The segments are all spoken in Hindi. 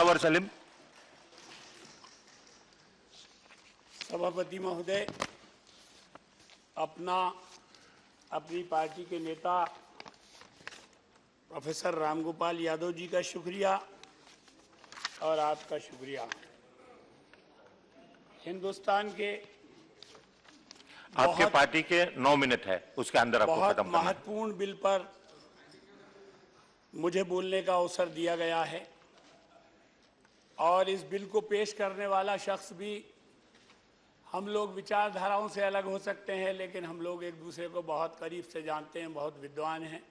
दिलावर सलीम। सभापति महोदय, अपनी पार्टी के नेता प्रोफेसर रामगोपाल यादव जी का शुक्रिया और आपका शुक्रिया। हिंदुस्तान के आपके पार्टी के 9 मिनट है, उसके अंदर आपको खत्म करना है। महत्वपूर्ण बिल पर मुझे बोलने का अवसर दिया गया है और इस बिल को पेश करने वाला शख्स भी, हम लोग विचारधाराओं से अलग हो सकते हैं लेकिन हम लोग एक दूसरे को बहुत करीब से जानते हैं, बहुत विद्वान हैं।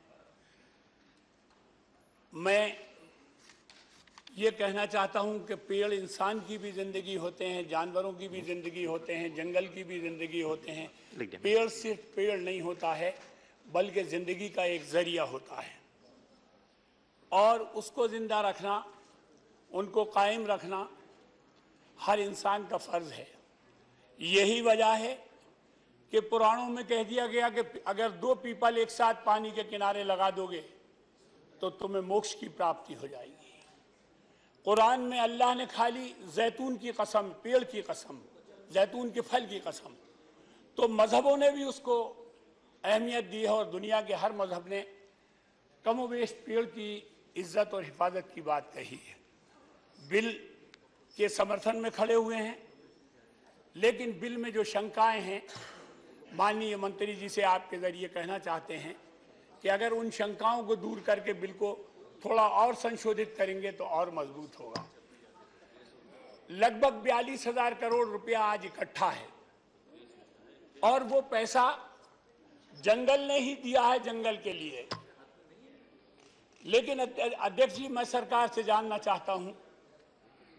मैं ये कहना चाहता हूं कि पेड़ इंसान की भी जिंदगी होते हैं, जानवरों की भी जिंदगी होते हैं, जंगल की भी जिंदगी होते हैं। पेड़ सिर्फ पेड़ नहीं होता है बल्कि जिंदगी का एक जरिया होता है और उसको जिंदा रखना, उनको कायम रखना हर इंसान का फर्ज है। यही वजह है कि पुराणों में कह दिया गया कि अगर 2 पीपल एक साथ पानी के किनारे लगा दोगे तो तुम्हें मोक्ष की प्राप्ति हो जाएगी। कुरान में अल्लाह ने खाली जैतून की कसम, पेड़ की कसम, जैतून के फल की कसम, तो मजहबों ने भी उसको अहमियत दी है और दुनिया के हर मजहब ने कमोबेश पेड़ की इज्जत और हिफाजत की बात कही है। बिल के समर्थन में खड़े हुए हैं, लेकिन बिल में जो शंकाएं हैं, माननीय मंत्री जी से आपके जरिए कहना चाहते हैं कि अगर उन शंकाओं को दूर करके बिल को थोड़ा और संशोधित करेंगे तो और मजबूत होगा। लगभग 42,000 करोड़ रुपया आज इकट्ठा है और वो पैसा जंगल ने ही दिया है, जंगल के लिए। लेकिन अध्यक्ष जी, मैं सरकार से जानना चाहता हूं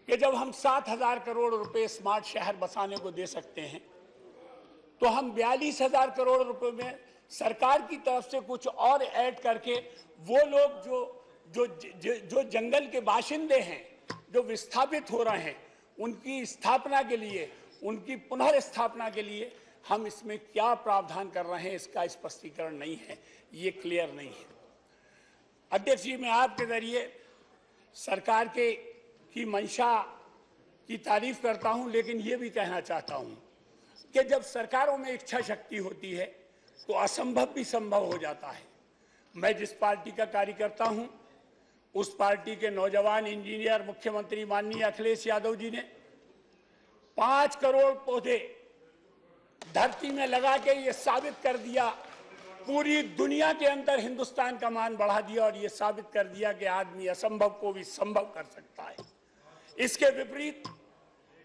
कि जब हम 7,000 करोड़ रुपए स्मार्ट शहर बसाने को दे सकते हैं तो हम 42,000 करोड़ रुपए में सरकार की तरफ से कुछ और ऐड करके वो लोग जो जंगल के बाशिंदे हैं, जो विस्थापित हो रहे हैं, उनकी स्थापना के लिए, उनकी पुनर्स्थापना के लिए हम इसमें क्या प्रावधान कर रहे हैं, इसका स्पष्टीकरण नहीं है, ये क्लियर नहीं है। अध्यक्ष जी, मैं आपके जरिए सरकार की मंशा की तारीफ करता हूं, लेकिन ये भी कहना चाहता हूं कि जब सरकारों में इच्छा शक्ति होती है तो असंभव भी संभव हो जाता है। मैं जिस पार्टी का कार्यकर्ता हूं, उस पार्टी के नौजवान इंजीनियर मुख्यमंत्री माननीय अखिलेश यादव जी ने 5 करोड़ पौधे धरती में लगा के ये साबित कर दिया, पूरी दुनिया के अंदर हिंदुस्तान का मान बढ़ा दिया और ये साबित कर दिया कि आदमी असंभव को भी संभव कर सकता है। इसके विपरीत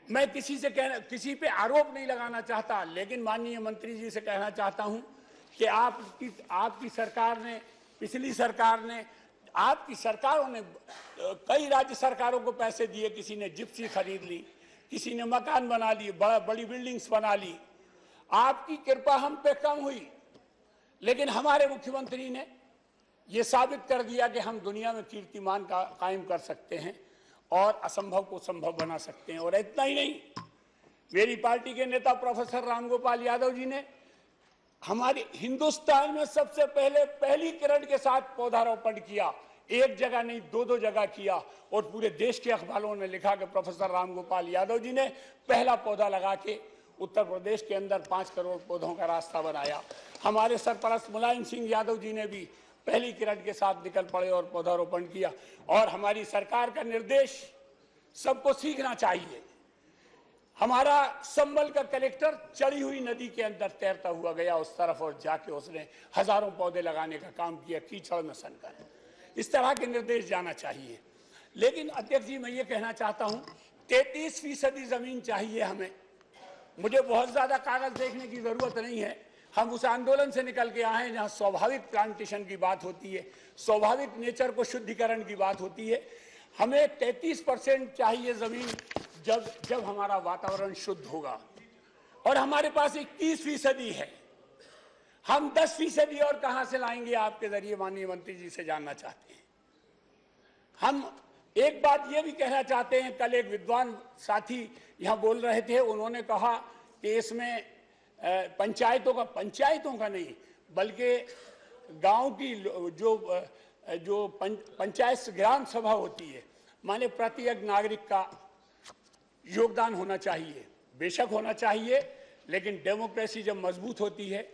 मैं किसी पे आरोप नहीं लगाना चाहता, लेकिन माननीय मंत्री जी से कहना चाहता हूं कि आपकी सरकार ने, पिछली सरकार ने, आपकी सरकारों ने कई राज्य सरकारों को पैसे दिए। किसी ने जिप्सी खरीद ली, किसी ने मकान बना लिए, बड़ी बिल्डिंग्स बना ली। आपकी कृपा हम पे कम हुई, लेकिन हमारे मुख्यमंत्री ने यह साबित कर दिया कि हम दुनिया में कीर्तिमान कायम कर सकते हैं और असंभव को संभव बना सकते हैं। और इतना ही नहीं, मेरी पार्टी के नेता प्रोफेसर रामगोपाल यादव जी ने हमारे हिंदुस्तान में सबसे पहले पहली किरण के साथ पौधारोपण किया। एक जगह नहीं, 2 जगह किया और पूरे देश के अखबारों में लिखा कि प्रोफेसर रामगोपाल यादव जी ने पहला पौधा लगा के उत्तर प्रदेश के अंदर 5 करोड़ पौधों का रास्ता बनाया। हमारे सरपरस्त मुलायम सिंह यादव जी ने भी पहली किरण के साथ निकल पड़े और पौधारोपण किया। और हमारी सरकार का निर्देश सबको सीखना चाहिए। हमारा संभल का कलेक्टर चढ़ी हुई नदी के अंदर तैरता हुआ गया उस तरफ और जाके उसने हजारों पौधे लगाने का काम किया, कीचड़ में सनकर। इस तरह के निर्देश जाना चाहिए। लेकिन अध्यक्ष जी, मैं ये कहना चाहता हूं, 33% जमीन चाहिए हमें। मुझे बहुत ज्यादा कागज देखने की जरूरत नहीं है। हम उस आंदोलन से निकल के आए हैं जहां स्वाभाविक प्लांटेशन की बात होती है, स्वाभाविक नेचर को शुद्धिकरण की बात होती है। हमें 33% चाहिए जमीन जब हमारा वातावरण शुद्ध होगा। और हमारे पास 21% है। हम 10% और कहां से लाएंगे, आपके जरिए माननीय मंत्री जी से जानना चाहते हैं। हम एक बात ये भी कहना चाहते हैं, कल एक विद्वान साथी यहां बोल रहे थे, उन्होंने कहा कि इसमें पंचायतों का नहीं बल्कि गांव की जो पंचायत ग्राम सभा होती है, माने प्रति एक नागरिक का योगदान होना चाहिए, बेशक होना चाहिए, लेकिन डेमोक्रेसी जब मजबूत होती है,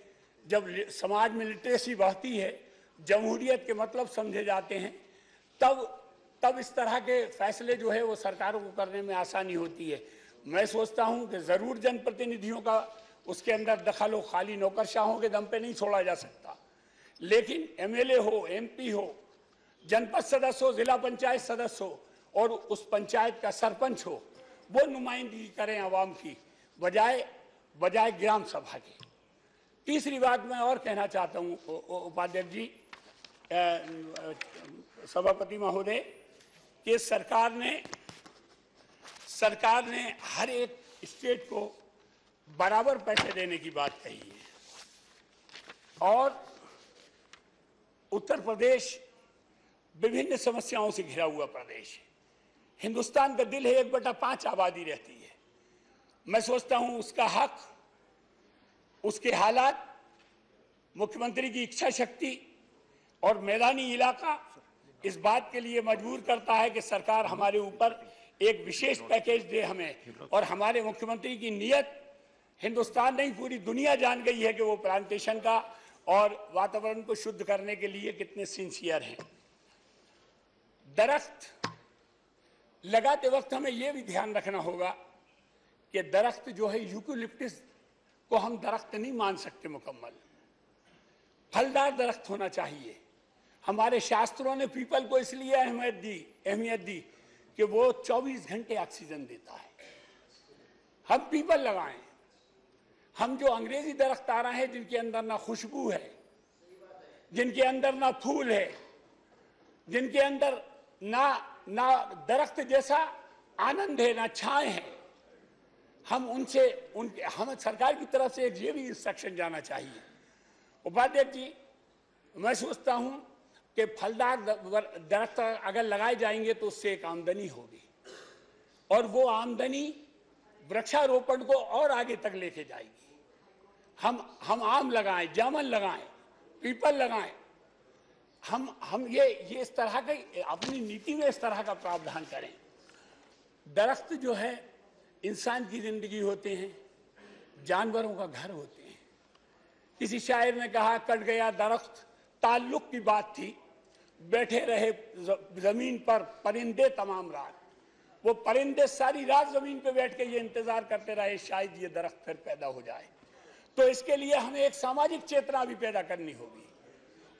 जब समाज में लिटरेसी बढ़ती है, जमहूरियत के मतलब समझे जाते हैं, तब इस तरह के फैसले जो है वो सरकारों को करने में आसानी होती है। मैं सोचता हूं कि जरूर जनप्रतिनिधियों का उसके अंदर दखल हो, खाली नौकरशाहों के दम पे नहीं छोड़ा जा सकता, लेकिन एमएलए हो, एमपी हो, जनपद सदस्य हो, जिला पंचायत सदस्य हो और उस पंचायत का सरपंच हो, वो नुमाइंदगी करें आवाम की बजाय ग्राम सभा की। तीसरी बात मैं और कहना चाहता हूं उपाध्यक्ष जी, सभापति महोदय, कि सरकार ने हर एक स्टेट को बराबर पैसे देने की बात कही है और उत्तर प्रदेश विभिन्न समस्याओं से घिरा हुआ प्रदेश है। हिंदुस्तान का दिल है, 1/5 आबादी रहती है। मैं सोचता हूं उसका हक, उसके हालात, मुख्यमंत्री की इच्छा शक्ति और मैदानी इलाका इस बात के लिए मजबूर करता है कि सरकार हमारे ऊपर एक विशेष पैकेज दे हमें। और हमारे मुख्यमंत्री की नीयत हिंदुस्तान नहीं पूरी दुनिया जान गई है कि वो प्लांटेशन का और वातावरण को शुद्ध करने के लिए कितने सिंसियर हैं। दरख्त लगाते वक्त हमें यह भी ध्यान रखना होगा कि दरख्त जो है यूकेलिप्टस को हम दरख्त नहीं मान सकते मुकम्मल, फलदार दरख्त होना चाहिए। हमारे शास्त्रों ने पीपल को इसलिए अहमियत दी कि वो 24 घंटे ऑक्सीजन देता है। हम पीपल लगाएं। हम जो अंग्रेजी दरख्त आ रहे हैं जिनके अंदर ना खुशबू है, जिनके अंदर ना फूल है, जिनके अंदर ना दरख्त जैसा आनंद है, ना छाए है, हम सरकार की तरफ से ये भी इंस्ट्रक्शन जाना चाहिए। उपाध्यक्ष जी, मैं सोचता हूं कि फलदार दरख्त अगर लगाए जाएंगे तो उससे एक आमदनी होगी और वो आमदनी वृक्षारोपण को और आगे तक लेके जाएगी। हम आम लगाएं, जामुन लगाएं, पीपल लगाएं, हम ये इस तरह का अपनी नीति में इस तरह का प्रावधान करें। दरख्त जो है इंसान की जिंदगी होते हैं, जानवरों का घर होते हैं। किसी शायर ने कहा, कट गया दरख्त ताल्लुक की बात थी, बैठे रहे जमीन पर परिंदे तमाम रात। वो परिंदे सारी रात जमीन पे बैठ के ये इंतजार करते रहे शायद ये दरख्त फिर पैदा हो जाए। तो इसके लिए हमें एक सामाजिक चेतना भी पैदा करनी होगी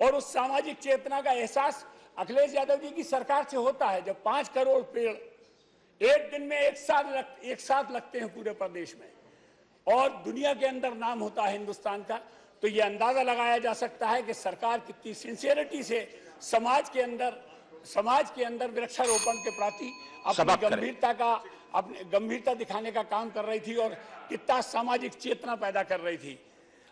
और उस सामाजिक चेतना का एहसास अखिलेश यादव जी की सरकार से होता है। जब 5 करोड़ पेड़ एक दिन में एक साथ लगते हैं पूरे प्रदेश में और दुनिया के अंदर नाम होता है हिंदुस्तान का, तो ये अंदाजा लगाया जा सकता है कि सरकार कितनी सिंसियरिटी से समाज के अंदर वृक्षारोपण के प्रति अपनी गंभीरता दिखाने का काम कर रही थी और कितना सामाजिक चेतना पैदा कर रही थी।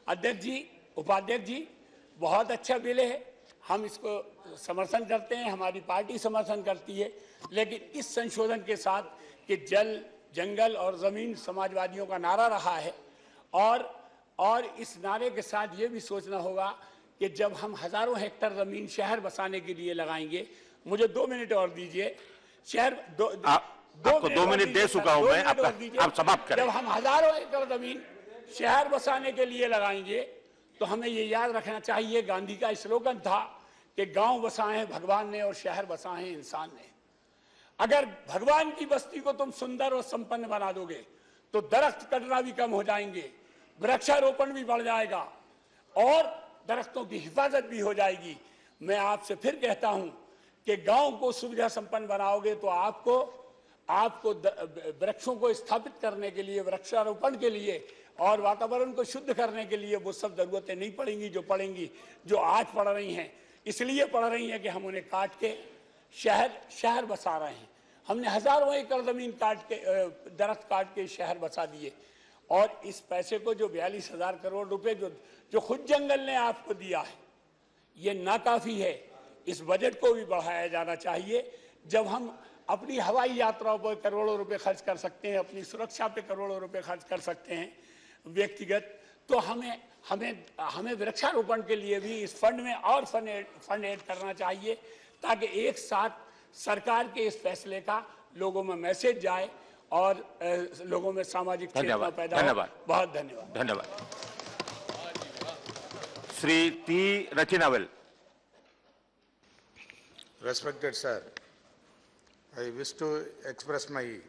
अध्यक्ष जी, उपाध्यक्ष जी, बहुत अच्छा बिल है, हम इसको समर्थन करते हैं, हमारी पार्टी समर्थन करती है, लेकिन इस संशोधन के साथ कि जल, जंगल और जमीन समाजवादियों का नारा रहा है और इस नारे के साथ ये भी सोचना होगा कि जब हम हजारों हेक्टेयर जमीन शहर बसाने के लिए लगाएंगे, मुझे 2 मिनट और दीजिए, आपको 2 मिनट दे चुका हूं मैं, आप समाप्त करें। जब हम हजारों एकड़ जमीन शहर बसाने के लिए लगाएंगे तो हमें ये याद रखना चाहिए, गांधी का स्लोगन था कि गांव बसाए भगवान ने और शहर बसाए इंसान ने। अगर भगवान की बस्ती को तुम सुंदर और संपन्न बना दोगे तो दरख्त कटना भी कम हो जाएंगे, वृक्षारोपण भी बढ़ जाएगा और दरख्तों की हिफाजत भी हो जाएगी। मैं आपसे फिर कहता हूं कि गांव को सुविधा संपन्न बनाओगे तो आपको वृक्षों को स्थापित करने के लिए, वृक्षारोपण के लिए और वातावरण को शुद्ध करने के लिए वो सब जरूरतें नहीं पड़ेंगी जो आज पड़ रही हैं। इसलिए पड़ रही हैं कि हम उन्हें काट के शहर बसा रहे हैं। हमने हजारों एकड़ जमीन दरख्त काट के शहर बसा दिए और इस पैसे को जो 42,000 करोड़ रुपए जो खुद जंगल ने आपको दिया है, ये नाकाफी है। इस बजट को भी बढ़ाया जाना चाहिए। जब हम अपनी हवाई यात्राओं पर करोड़ों रुपए खर्च कर सकते हैं, अपनी सुरक्षा पे करोड़ों रुपए खर्च कर सकते हैं व्यक्तिगत, तो हमें वृक्षारोपण के लिए भी इस फंड में और फंड ऐड करना चाहिए ताकि एक साथ सरकार के इस फैसले का लोगों में मैसेज जाए और लोगों में सामाजिक चेतना पैदा हो। बहुत धन्यवाद। धन्यवाद। Shri T Rachinavel. Respected sir, I wish to express my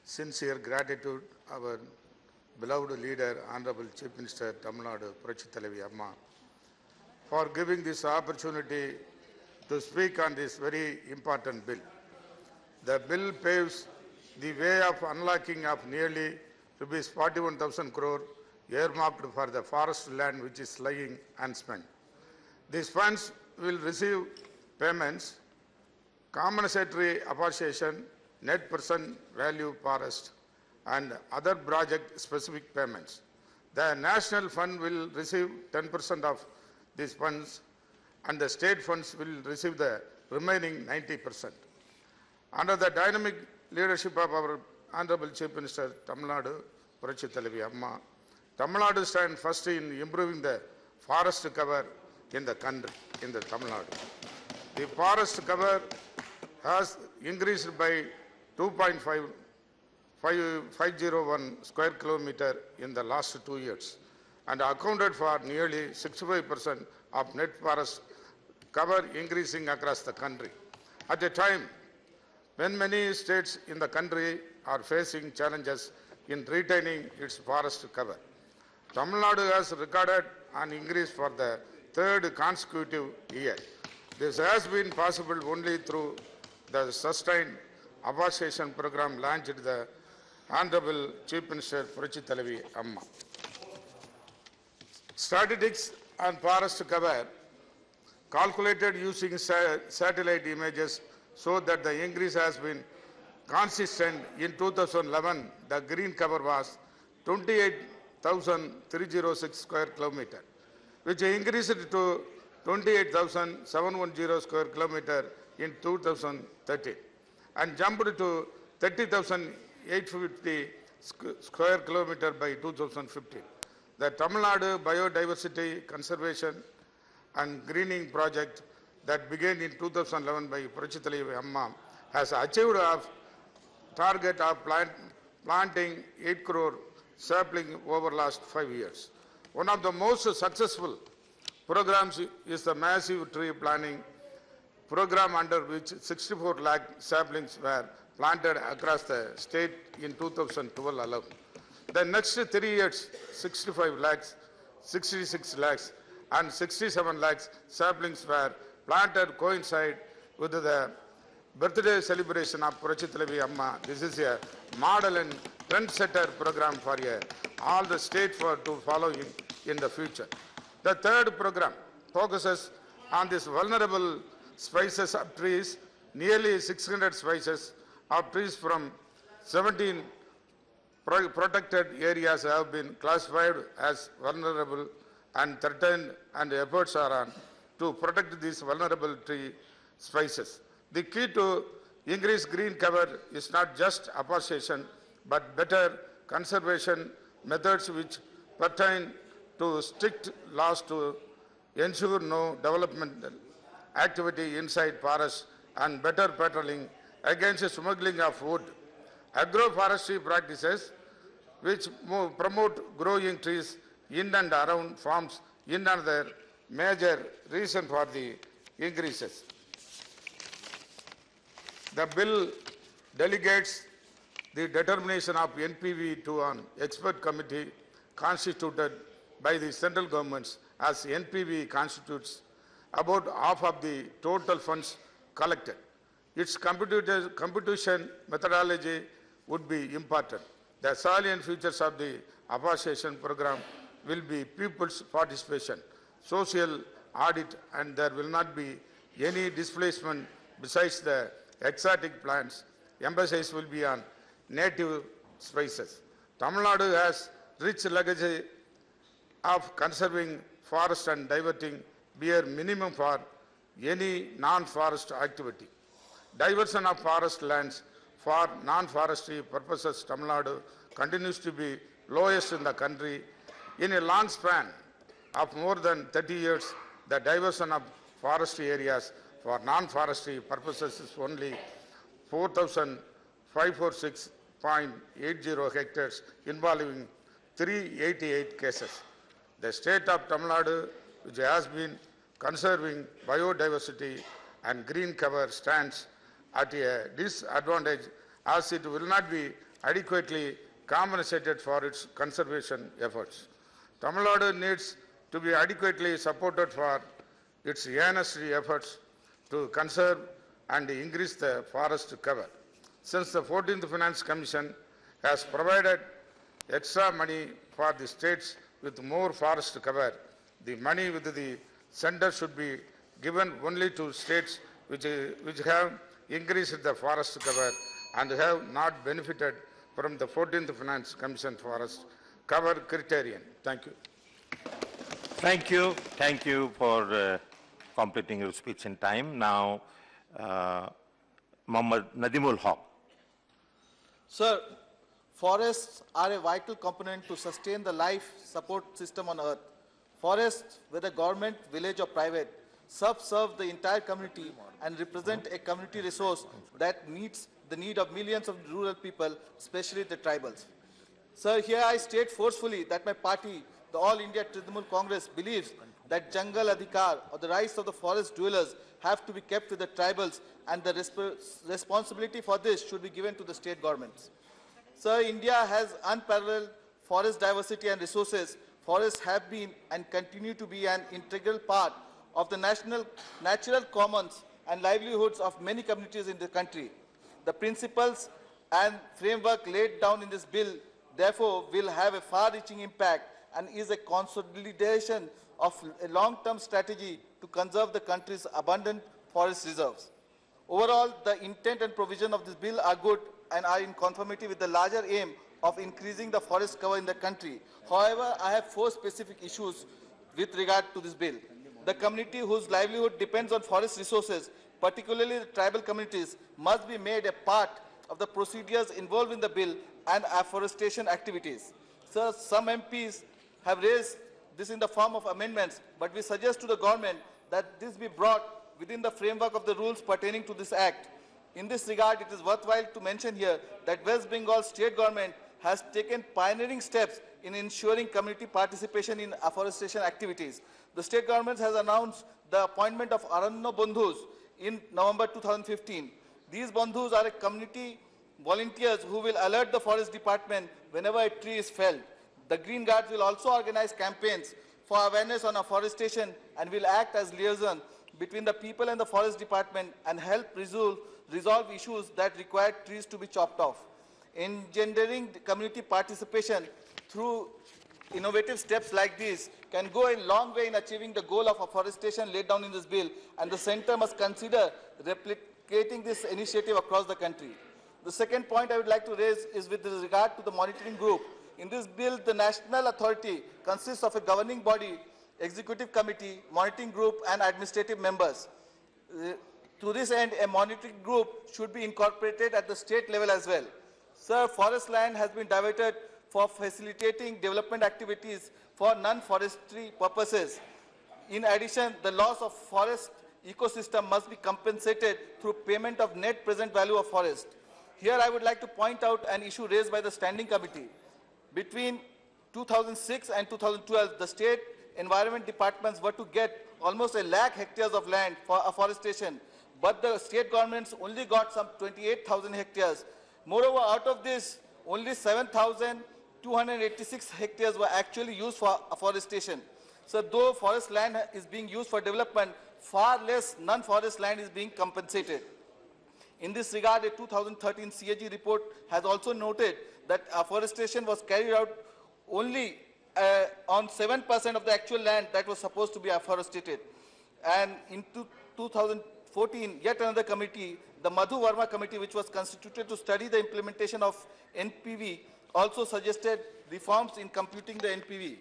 sincere gratitude our beloved leader, Honorable Chief Minister Tamil Nadu Puratchi Thalavi Amma, for giving this opportunity to speak on this very important bill. The bill paves the way of unlocking of nearly rupees 41,000 crore earmarked for the forest land which is lying unspent. These funds will receive payments, compensatory appreciation, net present value forest, and other project-specific payments. The national fund will receive 10% of these funds, and the state funds will receive the remaining 90%. Under the dynamic leadership of our Honorable Chief Minister Tamil Nadu Puratchi Thalavi Amma, Tamil Nadu stands first in improving the forest cover in the country, in the Tamil Nadu. The forest cover has increased by 2.501 square kilometer in the last 2 years and accounted for nearly 65% of net forest cover increasing across the country. At a time when many states in the country are facing challenges in retaining its forest cover, Tamil Nadu has recorded an increase for the third consecutive year. This has been possible only through the sustained appreciation program launched the Honorable Chief Minister Puratchi Thalavi Amma. Statistics on forest cover calculated using satellite images show that the increase has been consistent. In 2011, the green cover was 28,306 square kilometer, which increased to 28,710 square kilometer in 2013 and jumped to 30,850 square kilometer by 2015. The Tamil Nadu Biodiversity Conservation and Greening Project that began in 2011 by Puratchi Thalavi Amma has achieved a target of planting 8 crore sapling over last 5 years. One of the most successful programs is the massive tree planting program, under which 64 lakh saplings were planted across the state in 2012 alone. The next 3 years, 65 lakhs, 66 lakhs, and 67 lakhs saplings were planted coincide with the birthday celebration of Puratchi Thalavi Amma. This is a model and trendsetter program for all the states to follow in the future. The third program focuses on this vulnerable species of trees. Nearly 600 species of trees from 17 protected areas have been classified as vulnerable and threatened, and efforts are on to protect these vulnerable tree species. The key to increased green cover is not just appreciation, but better conservation methods which pertain to strict laws to ensure no developmental activity inside forests and better patrolling against smuggling of wood. Agroforestry practices which promote growing trees in and around farms in another major reason for the increases. The bill delegates the determination of NPV to an expert committee constituted by the central governments, as NPV constitutes about half of the total funds collected. Its computation methodology would be important. The salient features of the appreciation program will be people's participation, social audit, and there will not be any displacement besides the exotic plants. Emphasis will be on native species. Tamil Nadu has rich legacy of conserving forest and diverting bare minimum for any non-forest activity. Diversion of forest lands for non-forestry purposes, Tamil Nadu continues to be lowest in the country. In a long span of more than 30 years, the diversion of forestry areas for non-forestry purposes is only 4,546.80 hectares involving 388 cases. The state of Tamil Nadu, which has been conserving biodiversity and green cover, stands at a disadvantage as it will not be adequately compensated for its conservation efforts. Tamil Nadu needs to be adequately supported for its earnest efforts to conserve and increase the forest cover. Since the 14th Finance Commission has provided extra money for the states with more forest cover, the money with the center should be given only to states which have increased the forest cover and have not benefited from the 14th Finance Commission forest cover criterion. Thank you. Thank you. Thank you for completing your speech in time. Now, Mohammad Nadimul Haq. Sir, forests are a vital component to sustain the life support system on earth. Forests, whether government, village or private, serve the entire community and represent a community resource that meets the need of millions of rural people, especially the tribals. Sir, here I state forcefully that my party, the All India Trinamool Congress, believes that Jangal Adhikar, or the rights of the forest dwellers, have to be kept with the tribals, and the responsibility for this should be given to the state governments. Sir, India has unparalleled forest diversity and resources. Forests have been and continue to be an integral part of the natural commons and livelihoods of many communities in the country. The principles and framework laid down in this bill, therefore, will have a far-reaching impact and is a consolidation of a long-term strategy to conserve the country's abundant forest reserves. Overall, the intent and provision of this bill are good and are in conformity with the larger aim of increasing the forest cover in the country. However, I have 4 specific issues with regard to this bill. The community whose livelihood depends on forest resources, particularly the tribal communities, must be made a part of the procedures involved in the bill and afforestation activities. Sir, some MPs have raised this in the form of amendments, but we suggest to the government that this be brought within the framework of the rules pertaining to this act. In this regard, it is worthwhile to mention here that West Bengal state government has taken pioneering steps in ensuring community participation in afforestation activities. The state government has announced the appointment of Aranya Bandhus in November 2015. These Bandhus are a community volunteers who will alert the forest department whenever a tree is felled. The Green Guards will also organize campaigns for awareness on afforestation and will act as liaison between the people and the forest department and help resolve issues that require trees to be chopped off. Engendering community participation through innovative steps like these can go a long way in achieving the goal of afforestation laid down in this bill, and the Centre must consider replicating this initiative across the country. The second point I would like to raise is with regard to the monitoring group. In this bill, the national authority consists of a governing body, executive committee, monitoring group, and administrative members. To this end, a monitoring group should be incorporated at the state level as well. Sir, forest land has been diverted for facilitating development activities for non-forestry purposes. In addition, the loss of forest ecosystem must be compensated through payment of net present value of forest. Here I would like to point out an issue raised by the Standing Committee. Between 2006 and 2012, the state environment departments were to get almost 1 lakh hectares of land for afforestation, but the state governments only got some 28,000 hectares. Moreover, out of this, only 7,286 hectares were actually used for afforestation. So though forest land is being used for development, far less non-forest land is being compensated. In this regard, a 2013 CAG report has also noted that afforestation was carried out only on 7% of the actual land that was supposed to be afforested. And in 2014, yet another committee, the Madhu Verma committee, which was constituted to study the implementation of NPV, also suggested reforms in computing the NPV.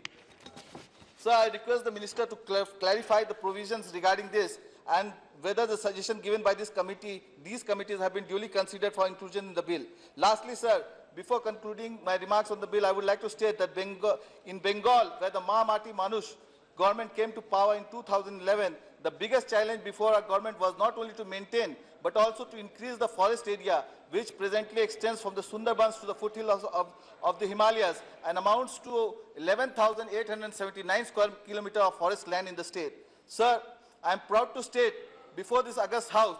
So I request the Minister to clarify the provisions regarding this and whether the suggestion given by this committee, these committees have been duly considered for inclusion in the bill. Lastly, sir, before concluding my remarks on the bill, I would like to state that in Bengal, where the Mahamati Manush government came to power in 2011, the biggest challenge before our government was not only to maintain, but also to increase the forest area, which presently extends from the Sundarbans to the foothills of the Himalayas and amounts to 11,879 square kilometers of forest land in the state. Sir, I am proud to state before this August House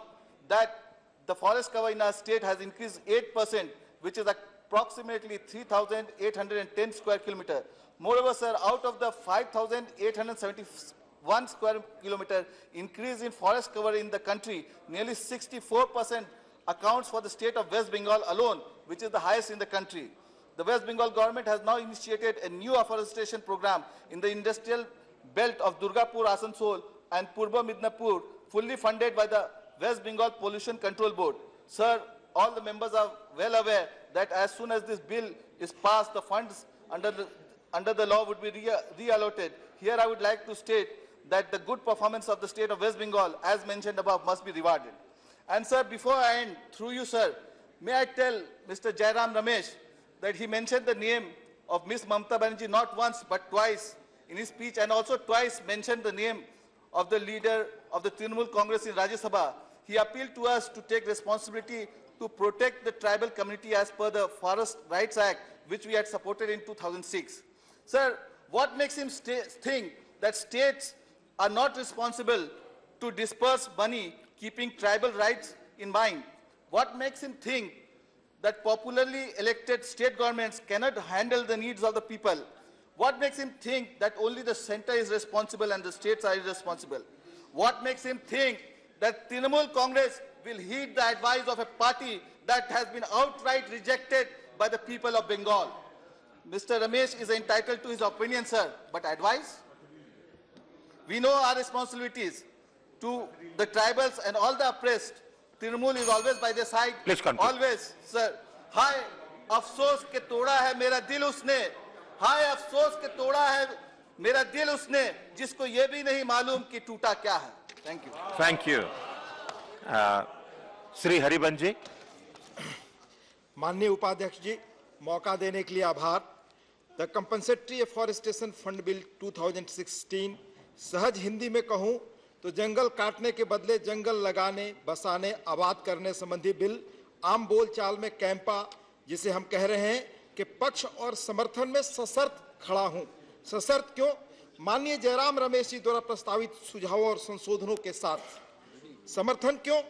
that the forest cover in our state has increased 8%, which is approximately 3,810 square kilometers. Moreover, sir, out of the 5,871 square kilometer increase in forest cover in the country, nearly 64% accounts for the state of West Bengal alone, which is the highest in the country. The West Bengal government has now initiated a new afforestation program in the industrial belt of Durgapur, Asansol and Purba Midnapur, fully funded by the West Bengal Pollution Control Board. Sir, all the members are well aware that as soon as this bill is passed, the funds under the law would be reallocated. Here I would like to state that the good performance of the state of West Bengal, as mentioned above, must be rewarded. And sir, before I end, through you, sir, may I tell Mr. Jairam Ramesh that he mentioned the name of Ms. Mamata Banerjee not once but twice in his speech, and also twice mentioned the name of the leader of the Trinamool Congress in Rajya Sabha. He appealed to us to take responsibility to protect the tribal community as per the Forest Rights Act, which we had supported in 2006. Sir, what makes him think that states are not responsible to disperse money keeping tribal rights in mind? What makes him think that popularly elected state governments cannot handle the needs of the people? What makes him think that only the center is responsible and the states are irresponsible? What makes him think that Trinamool Congress will heed the advice of a party that has been outright rejected by the people of Bengal? Mr. Ramesh is entitled to his opinion, sir, but advice? We know our responsibilities to the tribals and all the oppressed. Trinamool is always by their side. Please continue. Always, sir. Hi, अफसोस के तोड़ा है मेरा दिल उसने. हाय अफसोस के तोड़ा है मेरा दिल उसने, जिसको ये भी नहीं मालूम कि टूटा क्या है. Thank you. Thank you. Shri Harivansh ji. माननीय उपाध्यक्ष जी, मौका देने के लिए आभार. The compensatory afforestation fund bill 2016, सहज हिंदी में कहूं तो जंगल काटने के बदले जंगल लगाने, बसाने, आबाद करने संबंधी बिल, आम बोलचाल में कैंपा, जिसे हम कह रहे हैं कि पक्ष और समर्थन में सशर्त खड़ा हूं. सशर्त क्यों? माननीय जयराम रमेश जी द्वारा प्रस्तावित सुझावों और संशोधनों के साथ. समर्थन क्यों?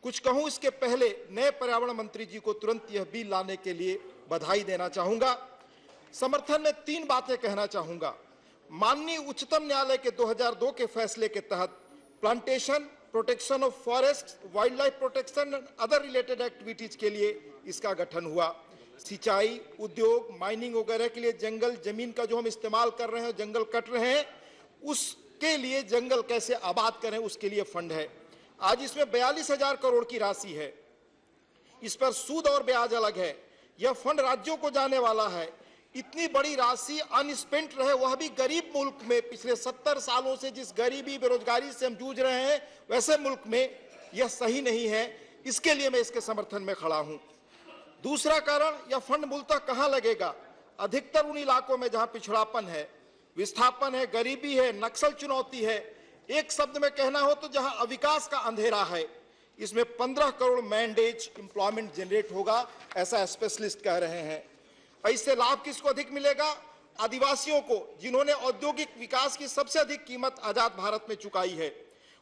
कुछ कहूं इसके पहले नए पर्यावरण मंत्री जी को तुरंत यह बिल लाने के लिए बधाई देना चाहूंगा. समर्थन में 3 बातें कहना चाहूंगा. माननीय उच्चतम न्यायालय के 2002 के फैसले के तहत plantation, protection of forest, wild life protection and other related activities के लिए इसका गठन हुआ. सिंचाई, उद्योग, माइनिंग वगैरह के लिए जंगल जमीन का जो हम इस्तेमाल कर रहे हैं, जंगल कट रहे हैं, उसके लिए जंगल कैसे आबाद करें, उसके लिए फंड है. आज इसमें 42,000 करोड़ की राशि है. इस पर सूद और ब्याज अलग है. यह फंड राज्यों को जाने वाला है. इतनी बड़ी राशि अनस्पेंट रहे, वह भी गरीब मुल्क में, पिछले 70 सालों से जिस गरीबी बेरोजगारी से हम जूझ रहे हैं, वैसे मुल्क में यह सही नहीं है. इसके लिए मैं इसके समर्थन में खड़ा हूं. दूसरा कारण, यह फंड मूलतः कहां लगेगा? अधिकतर उन इलाकों में जहां पिछड़ापन है, विस्थापन है, गरीबी है, नक्सल चुनौती है. एक शब्द में कहना हो तो जहां अविकास का अंधेरा है. इसमें 15 करोड़ मैंडेज एम्प्लॉयमेंट जनरेट होगा, ऐसा स्पेशलिस्ट कह रहे हैं. इससे लाभ किसको अधिक मिलेगा? आदिवासियों को, जिन्होंने औद्योगिक विकास की सबसे अधिक कीमत आजाद भारत में चुकाई है.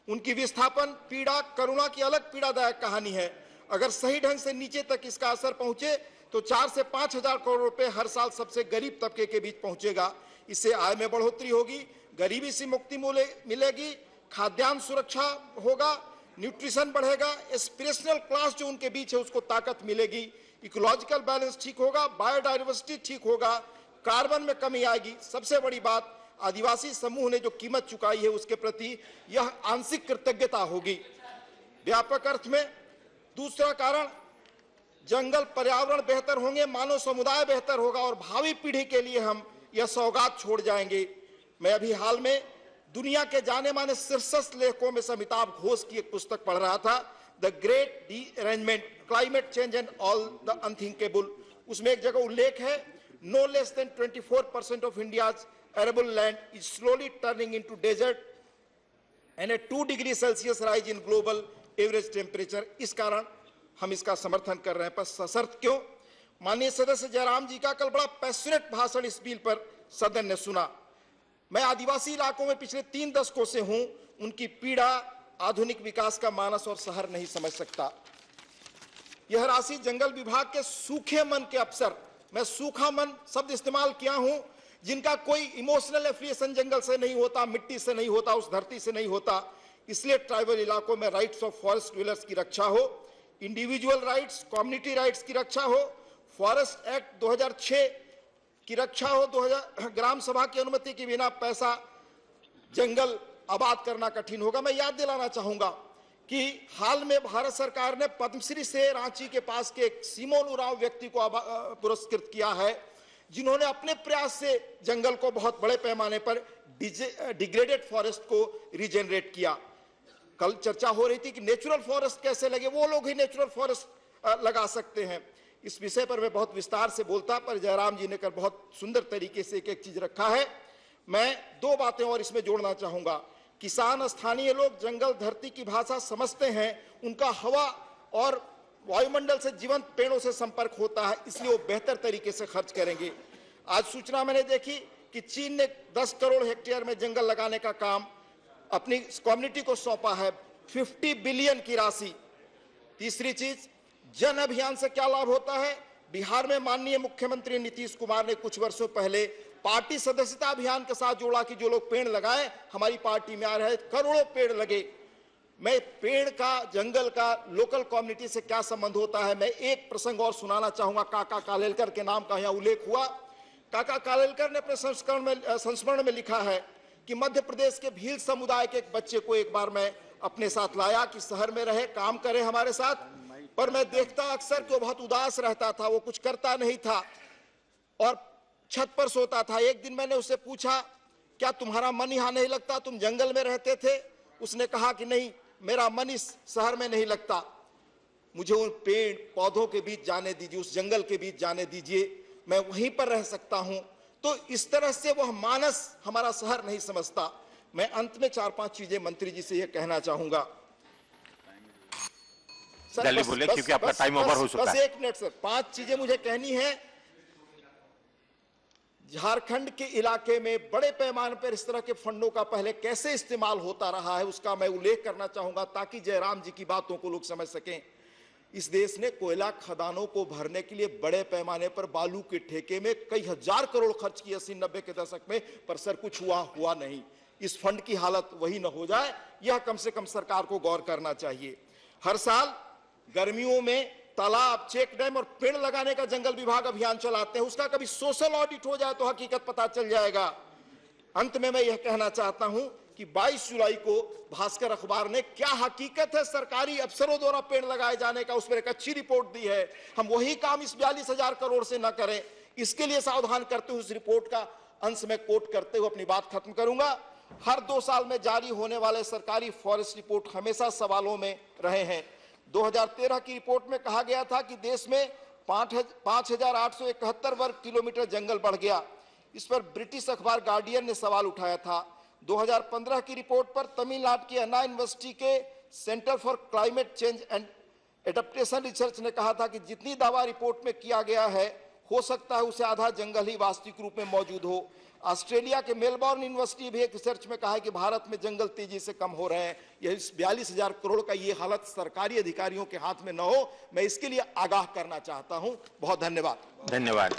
उनकी विस्थापन, पीड़ा, करुणा की अलग पीड़ादायक कहानी है. अगर सही ढंग से नीचे तक इसका असर पहुंचे तो 4 से 5,000 करोड़ रुपए हर साल सबसे गरीब तबके के बीच पहुंचेगा. इससे आय में बढ़ोतरी होगी, गरीबी से मुक्ति मिलेगी, खाद्यान्न सुरक्षा होगा, न्यूट्रिशन बढ़ेगा, एस्पिरेशनल क्लास जो उनके बीच है उसको ताकत मिलेगी, इकोलॉजिकल बैलेंस ठीक होगा, बायोडाइवर्सिटी ठीक होगा, कार्बन में कमी आएगी. सबसे बड़ी बात, आदिवासी समूह ने जो कीमत चुकाई है उसके प्रति यह आंशिक कृतज्ञता होगी व्यापक अर्थ में. दूसरा कारण, जंगल पर्यावरण बेहतर होंगे, मानव समुदाय बेहतर होगा और भावी पीढ़ी के लिए हम यह सौगात छोड़ जाएंगे. मैं अभी हाल में दुनिया के जाने माने शीर्षस्थ लेखकों में से अमिताभ घोष की एक पुस्तक पढ़ रहा था, the great rearrangement, climate change and all the unthinkable. उसमें एक जगह उल्लेख है, no less than 24% of India's arable land is slowly turning into desert and a 2 degree Celsius rise in global average temperature। इस कारण हम इसका समर्थन कर रहे हैं, पर सशर्त क्यों? माननीय सदस्य जयराम जी का कल बड़ा पैशनेट भाषण इस बिल पर सदन ने सुना। मैं आदिवासी इलाकों में पिछले 3 दशकों से हूं, उनकी पीड़ा आधुनिक विकास का मानस और शहर नहीं समझ सकता। यह राशि जंगल विभाग के सूखे मन के अफसर, मैं सूखा मन शब्द इस्तेमाल किया हूं, जिनका कोई इमोशनल एफिलिएशन जंगल से नहीं होता, मिट्टी से नहीं होता, उस धरती से नहीं होता, इसलिए ट्राइबल इलाकों में राइट्स ऑफ फॉरेस्ट ड्वेलर्स की रक्षा हो, इंडिविजुअल राइट्स, कम्युनिटी राइट्स की रक्षा हो, फॉरेस्ट एक्ट 2006 की रक्षा हो, 2000 ग्राम सभा की अनुमति के बिना पैसा जंगल आबाद करना कठिन होगा। मैं याद दिलाना चाहूंगा कि हाल में भारत सरकार ने पद्मश्री से रांची के पास के एक सिमोन उरांव व्यक्ति को पुरस्कृत किया है, जिन्होंने अपने प्रयास से जंगल को बहुत बड़े पैमाने पर डिग्रेडेड फॉरेस्ट को रीजनरेट किया। कल चर्चा हो रही थी कि नेचुरल फॉरेस्ट कैसे लगे, वो लोग ही नेचुरल फॉरेस्ट लगा सकते हैं। इस विषय पर मैं बहुत विस्तार से बोलता, पर जयराम जी ने कर बहुत सुंदर तरीके से एक एक चीज रखा है। मैं 2 बातें और इसमें जोड़ना चाहूंगा। किसान, स्थानीय लोग जंगल धरती की भाषा समझते हैं, उनका हवा और वायुमंडल से जीवंत पेड़ों से संपर्क होता है, इसलिए वो बेहतर तरीके से खर्च करेंगे। आज सूचना मैंने देखी कि चीन ने 10 करोड़ हेक्टेयर में जंगल लगाने का काम अपनी कम्युनिटी को सौंपा है, 50 बिलियन की राशि। तीसरी चीज, जन अभियान से क्या लाभ होता है? बिहार में माननीय मुख्यमंत्री नीतीश कुमार ने कुछ वर्षों पहले पार्टी सदस्यता अभियान के साथ जोड़ा कि जो लोग पेड़ लगाए हमारी पार्टी में आ रहे, करोड़ों पेड़ लगे। मैं पेड़ का, जंगल का लोकल कम्युनिटी से क्या संबंध होता है, मैं एक प्रसंग और सुनाना चाहूंगा। काका कालेलकर के नाम का यहाँ उल्लेख हुआ। काका कालेलकर ने अपने संस्मरण में लिखा है कि मध्य प्रदेश के भील समुदाय के एक बच्चे को एक बार मैं अपने साथ लाया कि शहर में रहे, काम करे हमारे साथ, पर मैं देखता अक्सर कि वो बहुत उदास रहता था, वो कुछ करता नहीं था और छत पर सोता था। एक दिन मैंने उससे पूछा, क्या तुम्हारा मन यहाँ नहीं लगता, तुम जंगल में रहते थे? उसने कहा कि नहीं, मेरा मन इस शहर में नहीं लगता, मुझे उन पेड़ पौधों के बीच जाने दीजिए, उस जंगल के बीच जाने दीजिए, मैं वहीं पर रह सकता हूं। तो इस तरह से वह मानस हमारा शहर नहीं समझता। मैं अंत में 4-5 चीजें मंत्री जी से यह कहना चाहूंगा। जल्दी बोलिए क्योंकि आपका टाइम ओवर हो चुका है। बस 1 मिनट सर, 5 चीजें मुझे कहनी है। झारखंड के इलाके में बड़े पैमाने पर इस तरह के फंडों का पहले कैसे इस्तेमाल होता रहा है, उसका मैं उल्लेख करना चाहूंगा ताकि जयराम जी की बातों को लोग समझ सकें। इस देश ने कोयला खदानों को भरने के लिए बड़े पैमाने पर बालू के ठेके में कई हजार करोड़ खर्च किए 80-90 के दशक में, पर सर कुछ हुआ नहीं। इस फंड की हालत वही न हो जाए, यह कम से कम सरकार को गौर करना चाहिए। हर साल गर्मियों में तालाब, चेक डैम और पेड़ लगाने का जंगल विभाग अभियान चलाते हैं, उसका कभी सोशल ऑडिट हो जाए तो हकीकत पता चल जाएगा। अंत में मैं यह कहना चाहता हूं कि 22 जुलाई को भास्कर अखबार ने क्या हकीकत है सरकारी अफसरों द्वारा पेड़ लगाए जाने का, उस पर एक अच्छी रिपोर्ट दी है। हम वही काम इस 42,000 करोड़ से न करें, इसके लिए सावधान करते हुए उस रिपोर्ट का अंश में कोट करते हुए अपनी बात खत्म करूंगा। हर 2 साल में जारी होने वाले सरकारी फॉरेस्ट रिपोर्ट हमेशा सवालों में रहे हैं। 2013 की रिपोर्ट में कहा गया था कि देश में 5,871 वर्ग किलोमीटर जंगल बढ़ गया। इस पर ब्रिटिश अखबार गार्डियन ने सवाल उठाया था। 2015 की रिपोर्ट पर तमिलनाडु की अन्ना यूनिवर्सिटी के centre for climate change and adaptation research ने कहा था कि जितनी दावा रिपोर्ट में किया गया है, हो सकता है उसे आधा जंगल ही वास्तविक रूप में मौजूद हो। ऑस्ट्रेलिया के मेलबोर्न यूनिवर्सिटी भी एक रिसर्च में कहा है कि भारत में जंगल तेजी से कम हो रहे हैं। यह 42,000 करोड़ का ये हालत सरकारी अधिकारियों के हाथ में न हो, मैं इसके लिए आगाह करना चाहता हूं। बहुत धन्यवाद। धन्यवाद।